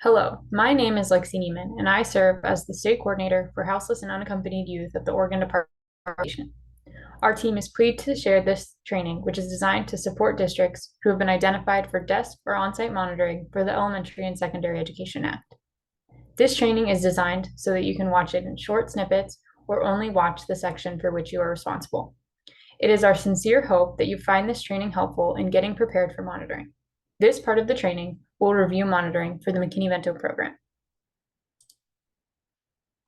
Hello, my name is Lexi Neiman, and I serve as the state coordinator for houseless and unaccompanied youth at the Oregon Department of Education. Our team is pleased to share this training, which is designed to support districts who have been identified for desk or on-site monitoring for the Elementary and Secondary Education Act. This training is designed so that you can watch it in short snippets or only watch the section for which you are responsible. It is our sincere hope that you find this training helpful in getting prepared for monitoring. This part of the training will review monitoring for the McKinney-Vento program.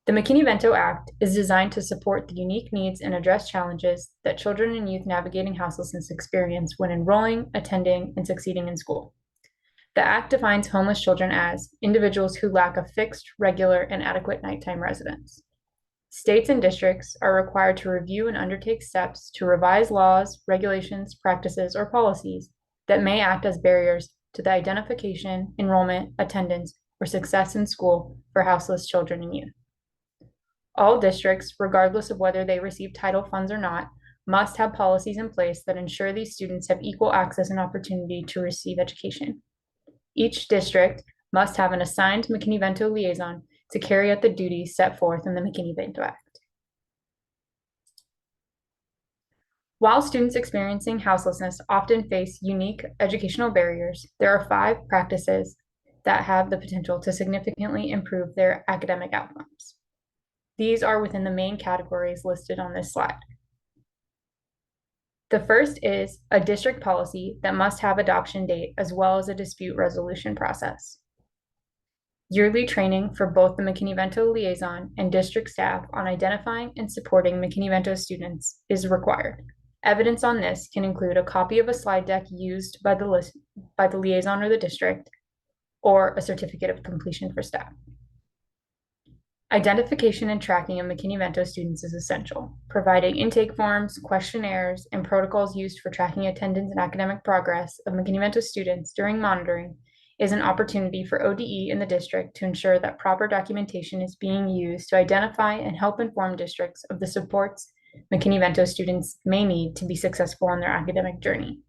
The McKinney-Vento Act is designed to support the unique needs and address challenges that children and youth navigating houselessness experience when enrolling, attending, and succeeding in school. The Act defines homeless children as individuals who lack a fixed, regular, and adequate nighttime residence. States and districts are required to review and undertake steps to revise laws, regulations, practices, or policies that may act as barriers to the identification, enrollment, attendance, or success in school for houseless children and youth. All districts, regardless of whether they receive title funds or not, must have policies in place that ensure these students have equal access and opportunity to receive education. Each district must have an assigned McKinney-Vento liaison to carry out the duties set forth in the McKinney-Vento Act. While students experiencing houselessness often face unique educational barriers, there are 5 practices that have the potential to significantly improve their academic outcomes. These are within the main categories listed on this slide. The first is a district policy that must have adoption date as well as a dispute resolution process. Yearly training for both the McKinney-Vento liaison and district staff on identifying and supporting McKinney-Vento students is required. Evidence on this can include a copy of a slide deck used by the liaison or the district, or a certificate of completion for staff. Identification and tracking of McKinney-Vento students is essential. Providing intake forms, questionnaires, and protocols used for tracking attendance and academic progress of McKinney-Vento students during monitoring is an opportunity for ODE in the district to ensure that proper documentation is being used to identify and help inform districts of the supports McKinney-Vento students may need to be successful on their academic journey.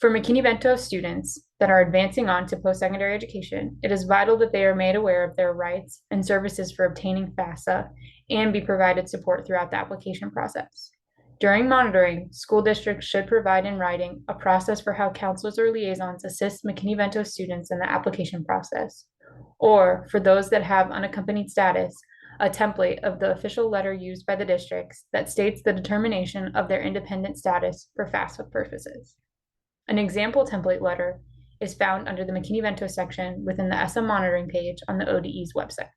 For McKinney-Vento students that are advancing on to post-secondary education, it is vital that they are made aware of their rights and services for obtaining FAFSA and be provided support throughout the application process. During monitoring, school districts should provide in writing a process for how counselors or liaisons assist McKinney-Vento students in the application process, or for those that have unaccompanied status, a template of the official letter used by the districts that states the determination of their independent status for FAFSA purposes. An example template letter is found under the McKinney-Vento section within the ESEA monitoring page on the ODE's website.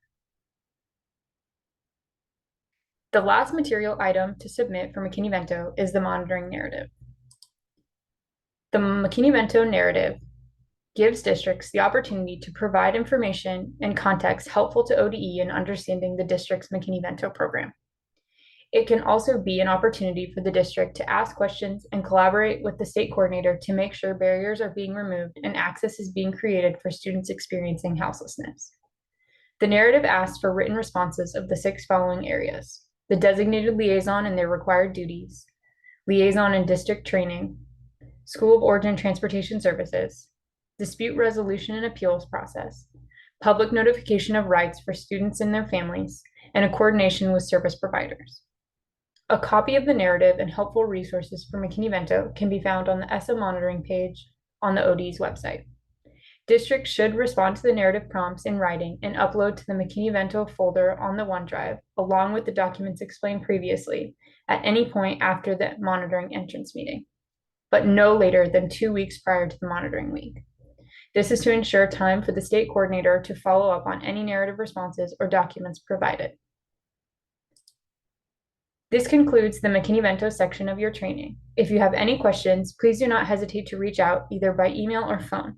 The last material item to submit for McKinney-Vento is the monitoring narrative. The McKinney-Vento narrative gives districts the opportunity to provide information and context helpful to ODE in understanding the district's McKinney-Vento program. It can also be an opportunity for the district to ask questions and collaborate with the state coordinator to make sure barriers are being removed and access is being created for students experiencing houselessness. The narrative asks for written responses of the 6 following areas: the designated liaison and their required duties, liaison and district training, school of origin transportation services, dispute resolution and appeals process, public notification of rights for students and their families, and a coordination with service providers. A copy of the narrative and helpful resources for McKinney-Vento can be found on the ESEA monitoring page on the ODE's website. Districts should respond to the narrative prompts in writing and upload to the McKinney-Vento folder on the OneDrive, along with the documents explained previously, at any point after the monitoring entrance meeting, but no later than 2 weeks prior to the monitoring week. This is to ensure time for the state coordinator to follow up on any narrative responses or documents provided. This concludes the McKinney-Vento section of your training. If you have any questions, please do not hesitate to reach out either by email or phone.